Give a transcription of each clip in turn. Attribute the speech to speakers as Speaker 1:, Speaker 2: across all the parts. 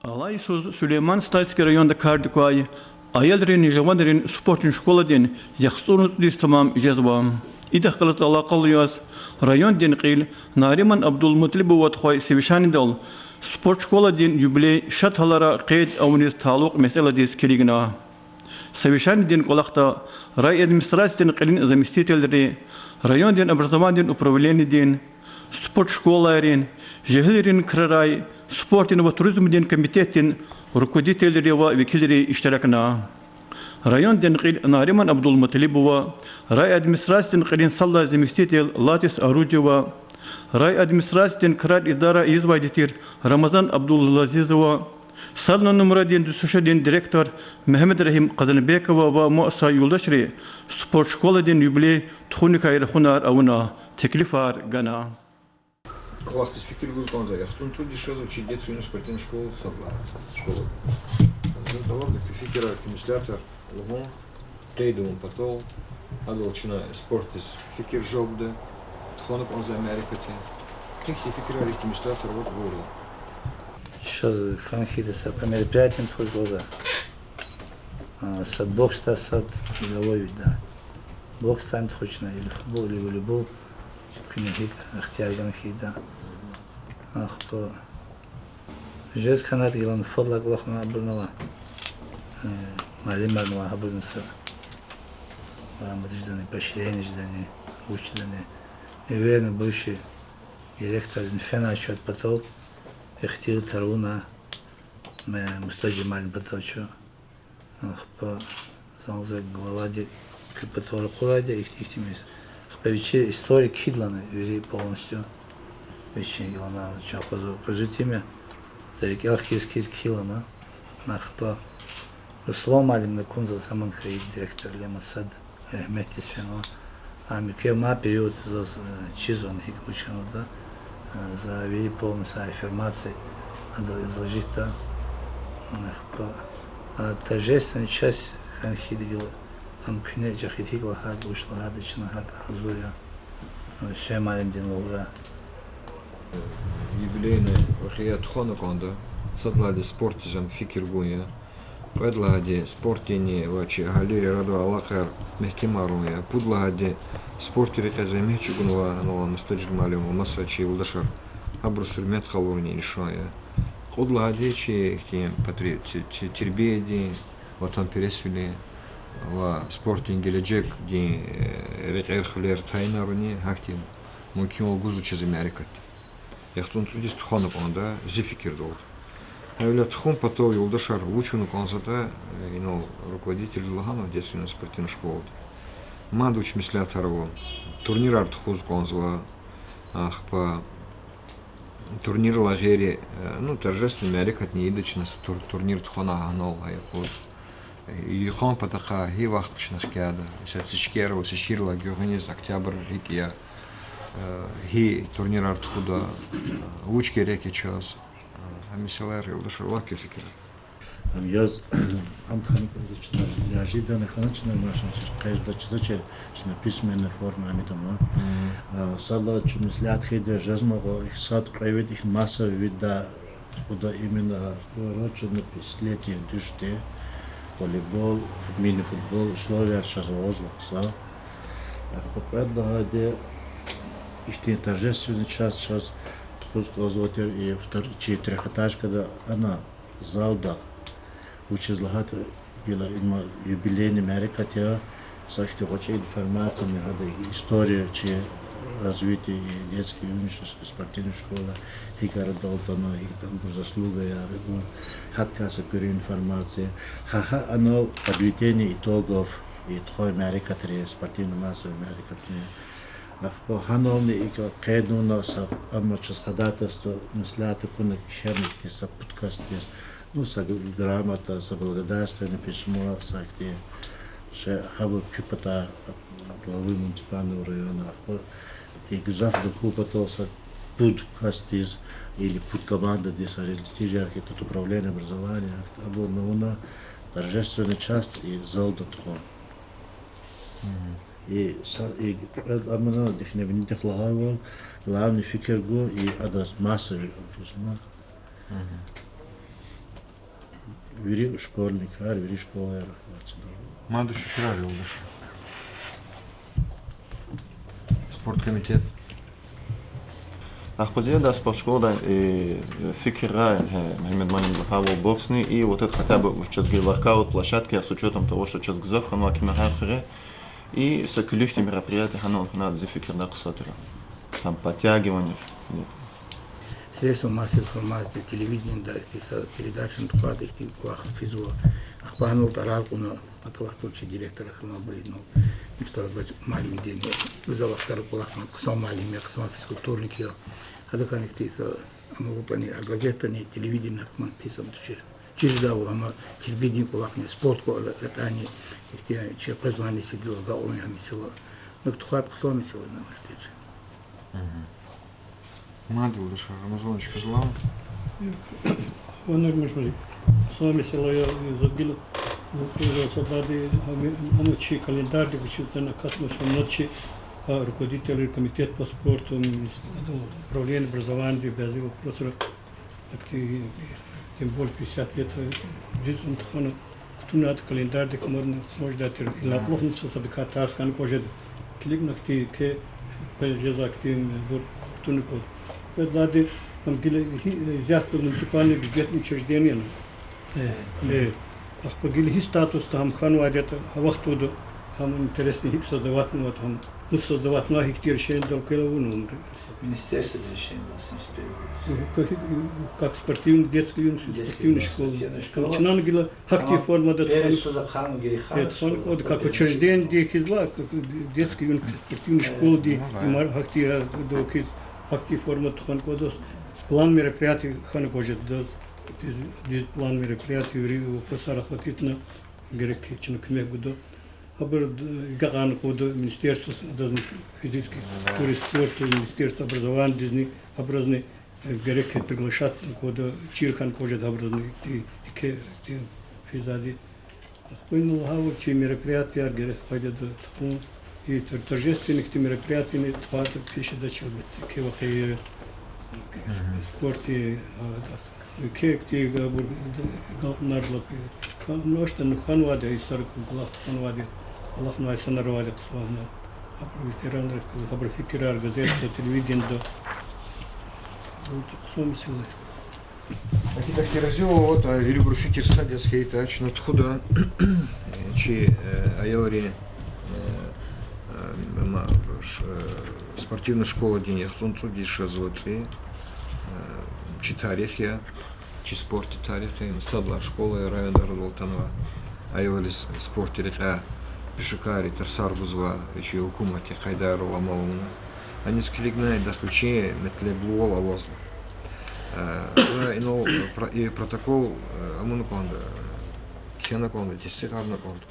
Speaker 1: Алайсуз Сулейман Стальский районда Кардикуай, аялрин жаванрин спортин школаден яхсурн дис тамам ижазбам. Идах калат алакалыяс район ден қил Нариман Абдул Мутлибу ватхой севишани дол спорт школаден юбилей шатхалара қейд аунис талуқ месела дис келигна. Севишани ден колахта рай администрацияден қилин заместительдери район ден образование управление ден спорт школарин жехлерин крарай спортин ва туризм комитетин руководителери ва векилери иштиракна. Район ден қил Нариман Абдул Мутлибова, рай администрацияден қилин салла заместитель Латис Арудева, рай администрацияден крар идара извайдитир Рамазан Абдул Лазизова, сална нумраден дусушаден директор Мехмед Рахим Qadanbekova ва Муаса Юлдашри спорт школаден юбилей тухуникайр хунар ауна теклифар гана.
Speaker 2: Вахтис fikir guzgonza yaxtun tu dişaz uçi geçiyorsun sportin şkolu sabla şkolu. Довольно fikir аккумулятор, лгон, тейдом потом, адолчина спортис fikir жобда, тхонок он за Америкате. Какие fikir аккумулятор вот было.
Speaker 3: Сейчас ханхида са по мероприятиям твой глаза. Сад бокс-то сад деловой вид, да. Бокс там точно, или футбол, или волейбол. Книги ахтиарган хида. Ах, по жез канат гилан фотла глахна бурнала. Малимар нуа хабурнса. Рамад ждане, поощрение ждане, учдане. И верно бывший директор Фена отчет потом. Эхтил таруна, мы мустаджи малин поточу. Ах, по занзак главади, кипатора куради, их тимис. Вечер историк Хидлана вери полностью. Вечер Гилана Чахозу. Кажите имя. Зарек Алхис Хилана. Нахпа. Русло малим на кунза саман хаид директор Лемасад. Рахметис фено. А микема период за чизон хик учану да. За вери полностью аффирмации. Надо изложить да. Нахпа. А торжественная часть ханхидгила. Амкне жахитигла хад ушла хадычна хак азуря. Ще малим дин лура.
Speaker 2: Юбилейный вахият хоноконда. Садлади спортизан fikir гуя. Предлагади спортини вачи галерия раду алакар мехкимаруя. Пудлагади спортери казамечи гунва нова мустаджил малим масачи улдашар. Абрусур мет халурни решая. Кудлагади чи хтим патри тербеди ватан пересвили. Ва спортинг геледжек ди рекер хлер тайнаруни хактим мукимо гузу через Америкат. Яхтун судис туханып онда зификир долд. Авля тухун потом юлдашар учену консата ино руководитель Лаганов детственной спортивной школы. Мадуч мисля тарво турнир артхуз конзва ахпа турнир лагере ну торжественный Америкат не идочно турнир тухана анол айхуз. Ихон патаха хи вахт пшнахкяда. Сацичкера усиширла гёгнез октябрь рикия. Хи турнир артхуда учки реки час. Амисалар юлдашарлак фикер.
Speaker 4: Яз амхан чна неожиданно ханчна машин каждый часочек чна письменная форма амитома. Сала чмислят хиде жазмаго их сад проявит их масса вида куда именно рочно пислетие душте. Волейбол, мини-футбол, условия сейчас возвукса. Поэтому где их торжественный час сейчас тхузглазотер и четырехэтажка, когда она залда учезлагат была юбилейный Америка, те сахти очень информация, история, че развитие и детской и юношеской спортивной школы, и городолтана, и там заслуга, я хаткаса перед информацией. Ха-ха, оно подведение итогов и твой Америка, спортивная масса Америка. Хановни и кайду нас, амачас ходатайство, мыслята, куна херники, са подкасты, ну, са грамота, са благодарственное письмо, сахти, ше хабу пипата главы муниципального района. И гзавда купатался подкастиз или подкоманда, где саредитижерки, тут управление образования, абурнауна, торжественная часть и золототхо. И амана дихневни техлагава, главный фикер го и адас массовый образование. вири школьникар, вири школы рахватчыда.
Speaker 2: Маду фикирар yoldaş. Спорт комитет.
Speaker 5: أخبزية ده спорт школа фикера Мухаммед Манин Бахавал боксный и вот это хотя бы сейчас воркаут площадки с учетом того, что сейчас гзов хануа кимахахре и соколюхти мероприятия хануа ханад зификер да ксотера. Там подтягивание.
Speaker 3: Средства массовой информации, телевидение, да, передачи на тухат, их клах физуа. Ахпанул таралкуна, а то вахтучий директор Ахмабридну. Мечтал быть маленький день. Завахтар клах на ксом маленький, ксом физкультурники. Адакан их тиса, амурупани, а газетани, телевидение нахман писал через да улама телевидение клах не спорт клах, это они их те чепрез мани сидел, да улами амисила. Но тухат ксом мисила на мастич.
Speaker 2: Маду yoldaş. Ramazanoviç kızılam.
Speaker 6: Onlar mecburi. Sonra mesela ya zabili создали ночи календарь, действительно космосом ночи руководители комитета по спорту, управления образования, без вопросов, тем более 50 лет, действительно, кто надо календарь, так можно сможет дать, и на плохнице садика таскан кожет, кликнах ти, ке, пельжезак ти, кто не код. Это нам гиле взять муниципальные бюджетные учреждения. Ах погили статус там хану адета вахтуду там интересный их создавать вот там ну создавать на их решение только ну
Speaker 3: Министерство решение
Speaker 6: как спортивный детский юношеский спортивная школа начинали гила актив форма да там как учреждение где кидла как детский юношеский спортивная школа где мар актив до актив форма хан кодос план мероприятий хан кожет план мероприятий в профессора хватит на герекичный кмех буду. Абр гаган кода министерство физической культуры и спорта, министерство образования, дизни образный герек приглашат кода чирхан кожет образный и физади. Понял, хаву чи мероприятия герек ходят и торжественных мероприятий хватит пищи дачи кевахи спорте кек ти габур галнарлак каношта ханвада и сарк глахт ханвада Аллах на санарвада ксвана ветеранов хабар фикирар газета телевидение до ксом силы
Speaker 2: Такие разделы вот Вильбур фикир садяский тач над худа чи аялри спортивная школа денег солнцу дишь разводцы чи тарихия чи спорт тарихи садла школа районда Рудолтанова аялис спорт тариха пешекари тарсарбузва чи хукумати Хайдару Амалуна они склигнают до ключей метле блуол авозла и протокол амунконда кенаконда тисигарнаконда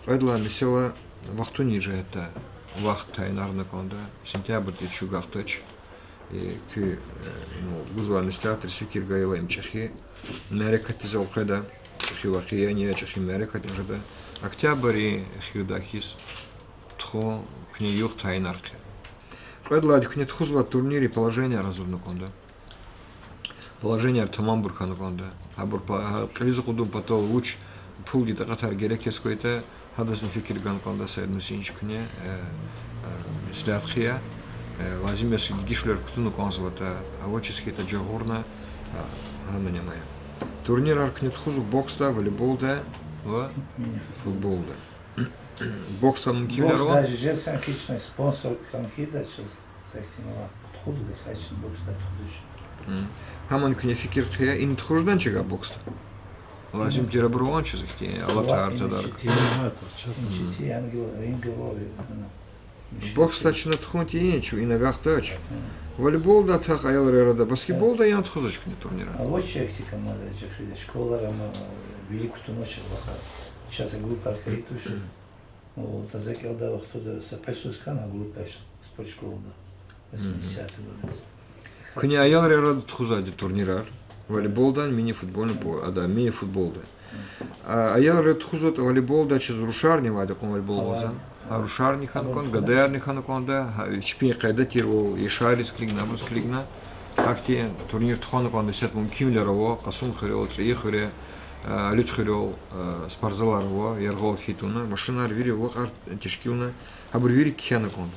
Speaker 2: Айдла мисела вахту ниже это вахт тайнарнаконда сентябрь чугахтач и ки гузван мислятр сикир гайлаем чехи мерекатизол када чехи вахия не чехи мерекатизода октябрь и хирдахис тхо книюх тайнарке Айдла дикнет хузва турнире положение разурнаконда положение тамамбурканаконда абур по кризу потол уч пулди тагатар герекес койта хадасн фикир ганконда сайднусинчкне слятхия лазим если гишлер ктуну конзвата авочески та джагорна аманимая турнир аркнет хузу бокста волейболда ва футболда бокста мкилеро
Speaker 3: даже женский хичный спонсор хамхида сейчас захтимова худу да хачен бокста худуш
Speaker 2: хаман кне фикир хия ин тхуждан чига бокста Лазим тирабруан чизки алатар тадарк. Бокс тачна тхонти нечу и ногах тач. Волейбол да тах аялрада, баскетбол да ян тхозочку не турнира.
Speaker 3: А вот чехтика надо жахида школа рама великую ночь лаха. Сейчас группа архаитуш. Вот азакел да вахту да сапесускана группа спортшкола да. 80-й год.
Speaker 2: Кне аялрада тхозади турнирар. Волейболдан мини-футбольный бой, а да, мини-футболда. А я рад хузот волейболда через рушарни вада кон волейболда. А рушарни ханкон, гадерни ханкон да, чпи кайда тирол и шарис клигна, бус клигна. Акти турнир тхонок он десят мумкимлерово, касум хирел, цеихире, лют хирел, спарзаларово, яргол фитуна, машина арвири локар тишкилна, абурвири кхенок он.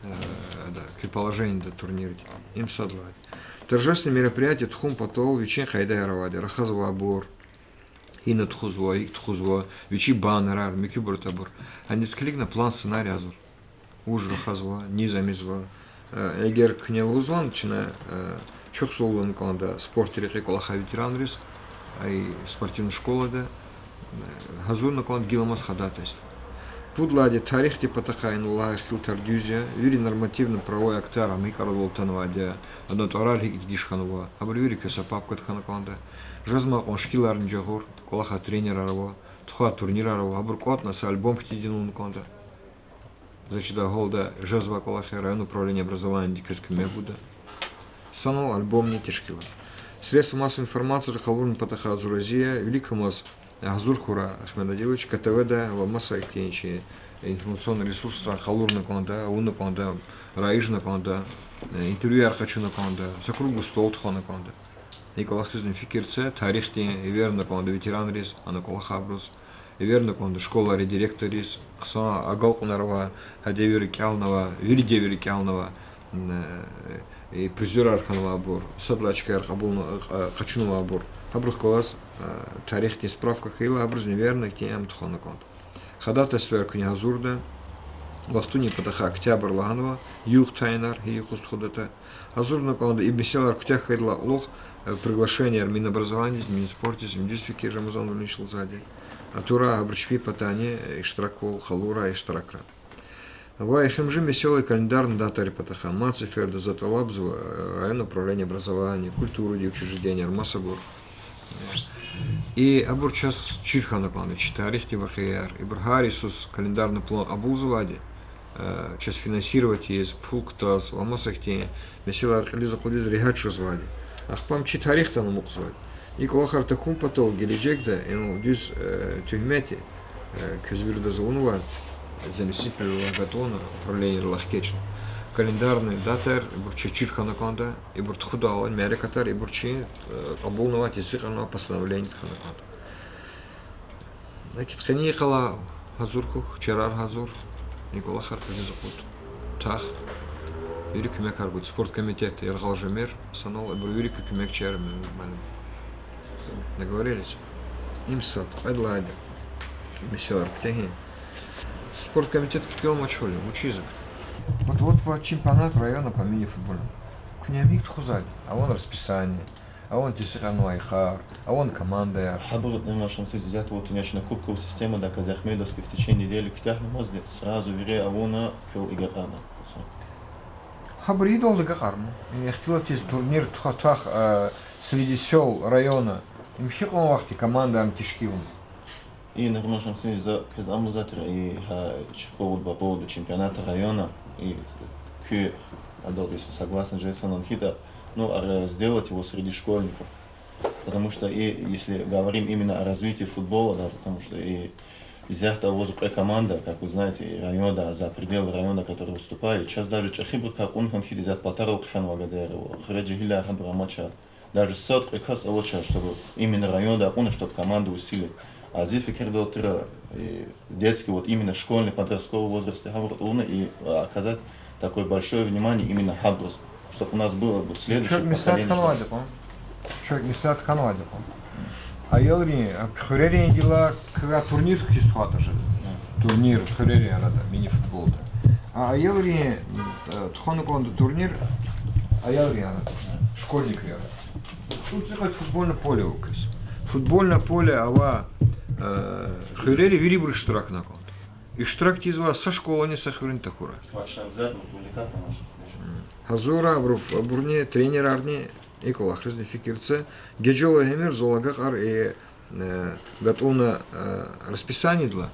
Speaker 2: Да, предположение до турнира. Им садлать. Торжественное мероприятие тхум потол, вечен хайдай равади, рахазва абор, ина тхузва, ик тхузва, вечи баннерар, микюбур табур. Они скликна план сценарий азур. Уж рахазва, низа мизва. Эгер кнелузлан, чина чох солун конда спорт реки колаха ветеранрис, ай спортивная школа да, газур на кон гиламас ходатайств. Пудлади тарих типа такая, лах хилтардюзия, вири нормативно-правовой актер, а мы королотанова, де одно торали гишханова, а вири кесапапка тханаконда, жазма он шкиларн джагор, колаха тренерарова, тхуа турнирарова, абуркот нас альбом птидинун конда. Значит, да голда жазва колаха район управления образования дикерским мебуда. Санал альбом не тяжкила. Средства массовой информации халурн патаха азуразия, великомаз Азур Хура Ахмедадилович, КТВ, Ламаса Ихтенчи, информационный ресурс Халурна Конда, Уна Конда, Раижна Конда, интервью Архачуна Конда, за круглый стол Тхона Конда. Николахтизм Фикерце, Тарихти, Иверна Конда, ветеран рис, Анакола Хабрус, Иверна Конда, школа редиректорис, Хсана Агалкунарова, Хадевери Кялнова, Виридевери Кялнова, и призер Арханова Абур, Садлачка Архабулна Хачунова Абур. Абрух класс тарихти справка хила абруз неверно тем тхона конт. Хадата сверкни азурда, лахтуни патаха октябрь лаганова, юг тайнар и хустходата. Азурна конда и беселар кутях хейдла лох приглашение Минобразования, Минспорте, Миндюсфики Рамазан вынешил сзади. Атура абручпи патане Иштракол халура Иштракра. Вайхемжи веселый календарь на датаре патаха. Мациферда Заталабзова, район управления образования, культуры и учреждения Армасабур. И абур час Чирхана Панович, Тарихти Вахияр, и Брхарисус, календарный план Абулзавади, час финансировать из Пулктас, Ламасахти, Месила Архали заходит Рихачу звали. Ахпам чи Тарихта на мог звать. И Колахар Тахум Патол, Гелиджекда, и дюз Тюгмети, Кюзбирда Заунува, заместитель Лагатона, управление Лахкечна. Календарный датер, бурчи Чирхана Конда, и буртхудала, Мерикатар, и бурчи Абулнова, Тисихана, постановление Ханаконда. Значит, Ханиехала Хазуркух, Черар Хазур, Никола Харкази Захут, Тах, Юрик Мекаргут, спорткомитет, Иргал Жамир, Санол, и Бурюрика Кемек Черми, нормально. Договорились? Им сад, Айдлади, Мессиар Птяги. Спорткомитет Кикел Мачхоли, учи язык. Вот по чемпионат района по мини-футболу. Княмик Тхузали, а он расписание, а он Тисирану Айхар, а он команда.
Speaker 5: Хабрут на нашем сайте взять вот конечно кубковая система, да, Казахмедовской в течение недели Китахна Мазде сразу вере Авона Кил и Гатана.
Speaker 2: Хабри идол Гагарм. Я хотел из турнир Тхатах среди сел района. Им хиком вахти команда Амтишкивум.
Speaker 5: И на нашем сайте за Казамузатер и по поводу чемпионата района и к Адол, если согласен, Джейсон он хита, ну, сделать его среди школьников. Потому что и если говорим именно о развитии футбола, да, потому что и взять того команда, как вы знаете, и района, за пределы района, который выступает, сейчас даже Чахибр, как он хит взять полтора фен Вагадэрева, Хреджигиля Хабра матча, даже сот прекрасно лучше, чтобы именно район, да, он, чтобы команду усилить. А здесь фикер был детский, вот именно школьный, подростковый возраст и оказать такое большое внимание именно Хабрус, чтобы у нас было бы следующее поколение.
Speaker 2: Человек Мисат Ханвади, а Елри, Хурери дела, когда турнир хистхата же, турнир Хурери, она мини-футбол. А Елри, Тхонаконда турнир, а Елри, она школьник ряд. Тут это футбольное поле укрыс. Футбольное поле, ава Хурери вирибр штрак на конт. И штрак тизва со школы не сахурин тахура. Хазура, бурне, тренер арни, Никола Хризни Фикирце, Геджола Гемер, Золагар и готовно расписание для.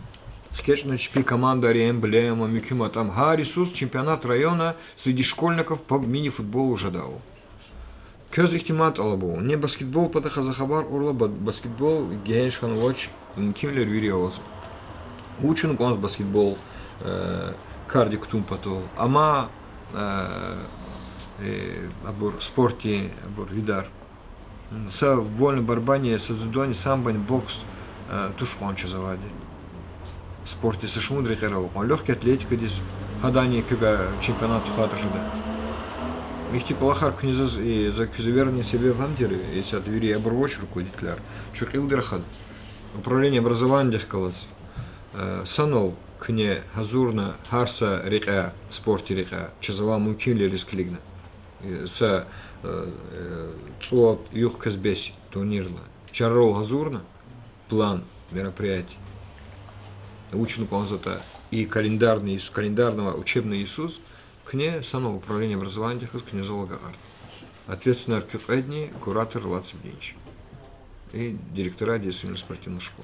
Speaker 2: Хкечно чпи команда эмблема, Микюма там Харисус, чемпионат района среди школьников по мини-футболу жадал. Көз ихтимат алабу. Не баскетбол патаха захабар урла баскетбол гейшхан watch кимлер вириоз. Учен конс баскетбол кардик тум пато. Ама абор спорте, абор видар. Са вольной барбане, са дзюдоне, самбань, бокс, тушкон чазавади. Спорте са шмудри херавокон. Легкая атлетика здесь, гадание кога чемпионат хатажуда. Михти колахар князаз и за кюзаверни себе в амдере, если от двери оборвоч руководителяр, чукил дырахад. Управление образования дехкалац. Санол кне газурна харса река спорте река, чазава мукили рисклигна. Са цуат юх казбеси турнирла. Чаррол газурна план мероприятий. Ученый конзата и календарный из календарного учебный Иисус кне санол управление образования дехкалац князолога арт. Ответственный аркефедни куратор Лацевденич. И директора действительно спортивных школ.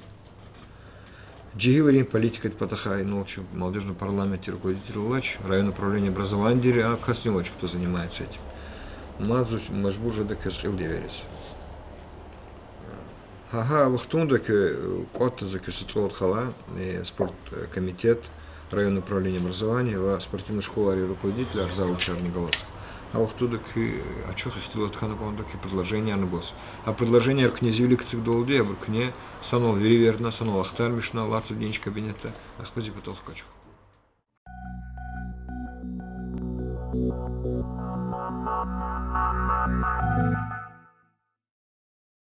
Speaker 2: Джигиларин политика Патахай, ночью в молодежном парламенте руководитель УЛАЧ, район управления образования, а Касневич, кто занимается этим. Мазуч Мажбужа да Кесхил Деверис. Ага, вахтунда кот за Кесацот Хала, спорткомитет, район управления образования, в спортивной школе руководитель Арзау Черный голос. А вот туда а что хотел от Ханаконда предложение на гос. А предложение князевли к цигдолде, а в кне санол вериверна, санол ахтармишна, лацев денег кабинета, ахпази потох качу.